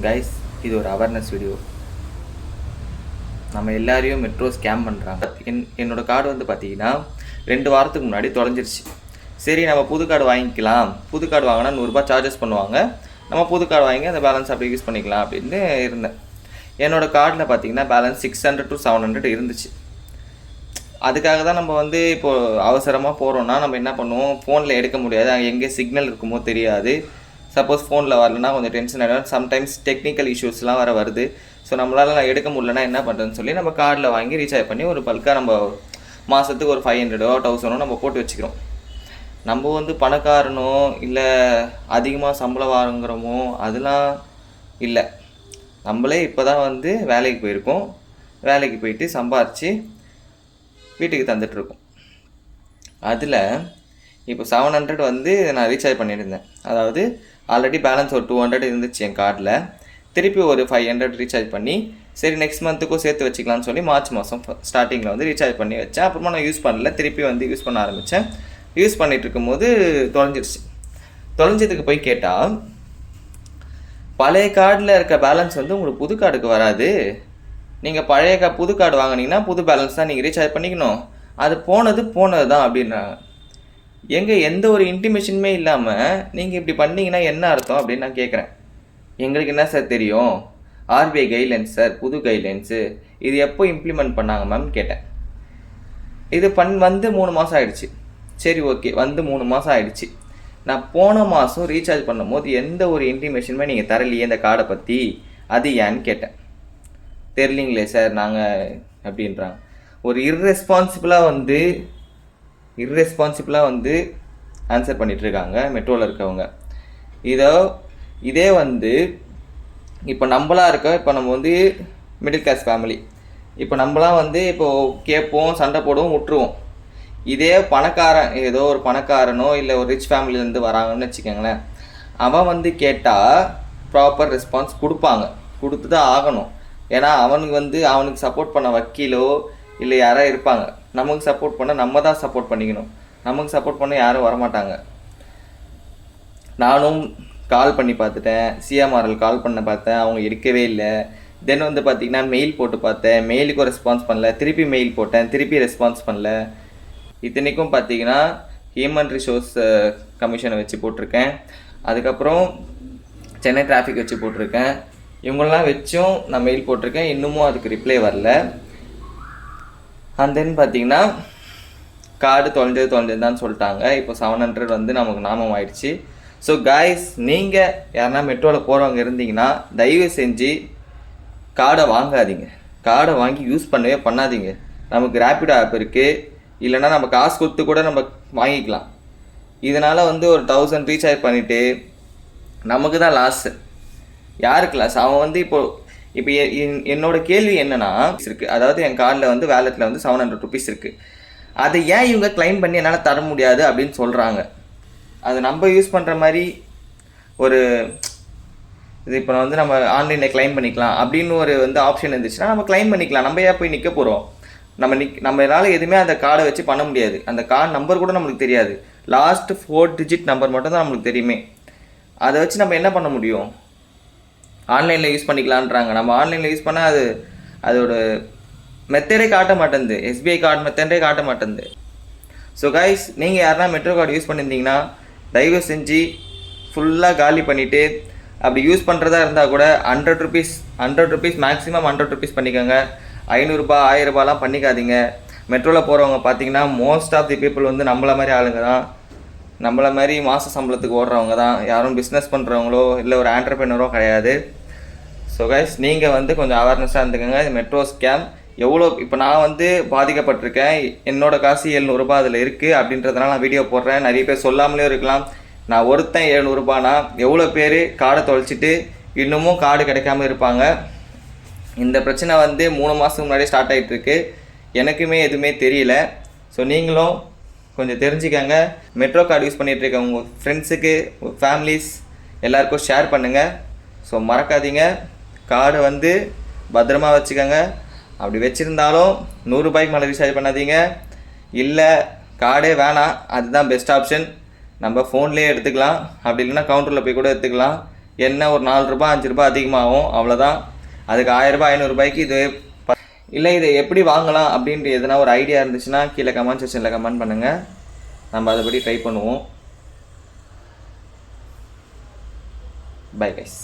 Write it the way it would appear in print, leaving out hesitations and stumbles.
Guys, இது ஒரு awareness video. நம்ம எல்லாரையும் மெட்ரோ ஸ்கேம் பண்ணுறாங்க. என்னோடய கார்டு வந்து பார்த்தீங்கன்னா 2 வாரத்துக்கு முன்னாடி தொலைஞ்சிருச்சு. சரி, நம்ம புது கார்டு வாங்கிக்கலாம். புது கார்டு வாங்கினா 100 ரூபாய் சார்ஜஸ் பண்ணுவாங்க. நம்ம புது கார்டு வாங்கி அந்த பேலன்ஸ் அப்படி யூஸ் பண்ணிக்கலாம் அப்படின்னு இருந்தேன். என்னோடய கார்டில் பார்த்தீங்கன்னா பேலன்ஸ் 600 to 700 இருந்துச்சு. அதுக்காக தான் நம்ம வந்து இப்போது அவசரமாக போகிறோன்னா நம்ம என்ன பண்ணுவோம், ஃபோனில் எடுக்க முடியாது, அங்கே எங்கே சிக்னல் இருக்குமோ தெரியாது. சப்போஸ் ஃபோனில் வரலன்னா கொஞ்சம் டென்ஷன் ஆகிடும். சம்டைம்ஸ் டெக்னிக்கல் இஷ்யூஸ்லாம் வருது. ஸோ நம்மளால் எடுக்க முடியலன்னா என்ன பண்ணுறதுன்னு சொல்லி நம்ம கார்டில் வாங்கி ரீசார்ஜ் பண்ணி ஒரு பல்காக நம்ம மாதத்துக்கு ஒரு 500 1000 நம்ம போட்டு வச்சுக்கிறோம். நம்ம வந்து பணக்காரனோ இல்லை அதிகமாக சம்பளம் வாங்குகிறோமோ அதெல்லாம் இல்லை. நம்மளே இப்போ தான் வந்து வேலைக்கு போயிருக்கோம். வேலைக்கு போயிட்டு சம்பாரித்து வீட்டுக்கு தந்துட்டுருக்கோம். அதில் இப்போ 700 வந்து நான் ரீசார்ஜ் பண்ணியிருந்தேன். அதாவது ஆல்ரெடி பேலன்ஸ் ஒரு 200 இருந்துச்சு என் கார்டில். திருப்பி ஒரு 500 ரீசார்ஜ் பண்ணி சரி நெக்ஸ்ட் மந்த்துக்கும் சேர்த்து வச்சுக்கலான்னு சொல்லி மார்ச் மாதம் ஸ்டார்டிங்கில் வந்து ரீசார்ஜ் பண்ணி வச்சேன். அப்புறமா நான் யூஸ் பண்ணல, திருப்பி வந்து யூஸ் பண்ண ஆரம்பித்தேன். யூஸ் பண்ணிகிட்டு இருக்கும்போது தொலைஞ்சிருச்சு. தொலைஞ்சதுக்கு போய் கேட்டால் பழைய கார்டில் இருக்க பேலன்ஸ் வந்து உங்களுக்கு புது கார்டுக்கு வராது. நீங்கள் பழைய புது கார்டு வாங்கினீங்கன்னா புது பேலன்ஸ் தான் நீங்கள் ரீசார்ஜ் பண்ணிக்கணும். அது போனது தான் அப்படின்றாங்க. எந்த ஒரு இன்டிமேஷனுமே இல்லாமல் நீங்கள் இப்படி பண்ணிங்கன்னா என்ன அர்த்தம் அப்படின்னு நான் கேட்குறேன். எங்களுக்கு என்ன சார் தெரியும், ஆர்பிஐ கைட்லைன்ஸ் சார், புது கைட்லைன்ஸு, இது எப்போ இம்ப்ளிமெண்ட் பண்ணாங்க மேம் கேட்டேன். இது வந்து 3 மாதம் ஆகிடுச்சு. சரி ஓகே, வந்து 3 மாதம் ஆகிடுச்சு. நான் போன மாதம் ரீசார்ஜ் பண்ணும்போது எந்த ஒரு இன்டிமேஷனுமே நீங்கள் தரலையே இந்த கார்டை பற்றி, அது ஏன்னு கேட்டேன். தெரிலிங்களே சார் நாங்கள் அப்படின்றாங்க. ஒரு இர்ரெஸ்பான்சிபிளாக வந்து ஆன்சர் பண்ணிகிட்ருக்காங்க மெட்ரோவில் இருக்கவங்க. இதே வந்து இப்போ நம்மளாக இருக்கோம். இப்போ நம்ம வந்து மிடில் கிளாஸ் ஃபேமிலி. இப்போ நம்மளாம் வந்து இப்போது கேட்போம், சண்டை போடுவோம், விட்டுருவோம். இதே பணக்காரன், ஏதோ ஒரு பணக்காரனோ இல்லை ஒரு ரிச் ஃபேமிலியிலேருந்து வராங்கன்னு வச்சுக்கோங்களேன், அவன் வந்து கேட்டால் ப்ராப்பர் ரெஸ்பான்ஸ் கொடுத்து தான் ஆகணும். ஏன்னா அவனுக்கு சப்போர்ட் பண்ண வக்கீலோ இல்லை யாராவது இருப்பாங்க. நமக்கு சப்போர்ட் பண்ண நம்ம தான் சப்போர்ட் பண்ணிக்கணும். நமக்கு சப்போர்ட் பண்ண யாரும் வரமாட்டாங்க. நானும் கால் பண்ணி பார்த்துட்டேன், சிஎம்ஆர்எல் கால் பண்ண பார்த்தேன், அவங்க எடுக்கவே இல்லை. தென் வந்து பார்த்திங்கன்னா மெயில் போட்டு பார்த்தேன், மெயிலுக்கும் ரெஸ்பான்ஸ் பண்ணல. திருப்பி மெயில் போட்டேன், திருப்பி ரெஸ்பான்ஸ் பண்ணல. இத்தனைக்கும் பார்த்திங்கன்னா ஹியூமன் ரிசோர்ஸ் கமிஷனை வச்சு போட்டிருக்கேன். அதுக்கப்புறம் சென்னை டிராஃபிக் வச்சு போட்டிருக்கேன். இவங்களெலாம் வச்சும் நான் மெயில் போட்டிருக்கேன். இன்னமும் அதுக்கு ரிப்ளை வரல. அண்ட் தென் பார்த்திங்கன்னா கார்டு தொலைஞ்சதுன்னு சொல்லிட்டாங்க. இப்போ 700 வந்து நமக்கு நாமம் ஆயிடுச்சு. ஸோ காய்ஸ், நீங்கள் யாருன்னா மெட்ரோவில் போகிறவங்க இருந்தீங்கன்னா தயவு செஞ்சு கார்டை வாங்காதீங்க. கார்டை வாங்கி யூஸ் பண்ணாதீங்க. நமக்கு ரேப்பிடோ ஆப் இருக்குது, இல்லைனா நம்ம காசு கொடுத்து கூட நம்ம வாங்கிக்கலாம். இதனால் வந்து ஒரு 1000 ரீசார்ஜ் பண்ணிவிட்டு நமக்கு தான் லாஸு. யாருக்கு லாஸ்? அவன் வந்து இப்போ என்னோட கேள்வி என்னன்னா இருக்குது, அதாவது என் கார்டில் வந்து வேலெட்டில் வந்து 700 rupees இருக்குது. அதை ஏன் இவங்க கிளைம் பண்ணி என்னால் தர முடியாது அப்படின்னு சொல்கிறாங்க. அது நம்ம யூஸ் பண்ணுற மாதிரி ஒரு இது இப்போ வந்து நம்ம ஆன்லைனில் கிளைம் பண்ணிக்கலாம் அப்படின்னு ஒரு வந்து ஆப்ஷன் இருந்துச்சுன்னா நம்ம கிளைம் பண்ணிக்கலாம். நம்ம ஏன் போய் நிற்க போகிறோம்? நம்மளால் எதுவுமே அந்த கார்டை வச்சு பண்ண முடியாது. அந்த கார்டு நம்பர் கூட நம்மளுக்கு தெரியாது. லாஸ்ட் 4 digit நம்பர் மட்டும் தான் நம்மளுக்கு தெரியுமே. அதை வச்சு நம்ம என்ன பண்ண முடியும்? ஆன்லைனில் யூஸ் பண்ணிக்கலான்றாங்க. நம்ம ஆன்லைனில் யூஸ் பண்ணால் அதோட மெத்தடே காட்ட மாட்டேங்குது. எஸ்பிஐ கார்டு மெத்தடே காட்ட மாட்டேங்குது. ஸோ கைஸ், நீங்கள் யாருன்னா மெட்ரோ கார்டு யூஸ் பண்ணியிருந்தீங்கன்னா தயவு செஞ்சு ஃபுல்லாக காலி பண்ணிவிட்டு, அப்படி யூஸ் பண்ணுறதா இருந்தால் கூட 100 rupees மேக்ஸிமம் 100 rupees பண்ணிக்கோங்க. 500 ரூபாய் 1000 ரூபாய்லாம் பண்ணிக்காதீங்க. மெட்ரோவில் போகிறவங்க பார்த்தீங்கன்னா மோஸ்ட் ஆஃப் தி பீப்புள் வந்து நம்மளை மாதிரி ஆளுங்க தான். நம்மளை மாதிரி மாத சம்பளத்துக்கு ஓடுறவங்க தான். யாரும் பிஸ்னஸ் பண்ணுறவங்களோ இல்லை ஒரு ஆண்டர்ப்ரெனரோ கிடையாது. ஸோ கைஸ், நீங்கள் வந்து கொஞ்சம் அவேர்னஸாக இருந்துக்கோங்க. இது மெட்ரோ ஸ்கேம் எவ்வளோ இப்போ நான் வந்து பாதிக்கப்பட்டிருக்கேன். என்னோடய காசு 700 ரூபாய் அதில் இருக்குது அப்படின்றதுனால நான் வீடியோ போடுறேன். நிறைய பேர் சொல்லாமலே இருக்கலாம். நான் ஒருத்தன் 700 ரூபாய்னா எவ்வளோ பேர் கார்டை தொலைச்சிட்டு இன்னமும் கார்டு கிடைக்காம இருப்பாங்க. இந்த பிரச்சனை வந்து 3 மாதத்துக்கு முன்னாடியே ஸ்டார்ட் ஆகிட்டுருக்கு. எனக்குமே எதுவுமே தெரியல. ஸோ நீங்களும் கொஞ்சம் தெரிஞ்சுக்கங்க. மெட்ரோ கார்டு யூஸ் பண்ணிகிட்டு இருக்க உங்கள் ஃப்ரெண்ட்ஸுக்கு, ஃபேமிலிஸ் எல்லாருக்கும் ஷேர் பண்ணுங்கள். ஸோ மறக்காதீங்க, கார்டு வந்து பத்திரமா வச்சுக்கோங்க. அப்படி வச்சுருந்தாலும் 100 ரூபாய்க்கு மேலே ரீசார்ஜ் பண்ணாதீங்க. இல்லை கார்டே வேணாம், அதுதான் பெஸ்ட் ஆப்ஷன். நம்ம ஃபோன்லேயே எடுத்துக்கலாம். அப்படி இல்லைன்னா கவுண்டரில் போய் கூட எடுத்துக்கலாம். என்ன ஒரு 4 ரூபாய் 5 ரூபாய் அதிகமாகும், அவ்வளோதான். அதுக்கு 1000 ரூபாய் 500 ரூபாய்க்கு இது இல்லை. இதை எப்படி வாங்கலாம் அப்படின்ட்டு எதனா ஒரு ஐடியா இருந்துச்சுன்னா கீழே கமெண்ட் செக்ஷனில் கமெண்ட் பண்ணுங்கள், நம்ம அதைப்படி ட்ரை பண்ணுவோம். Bye guys.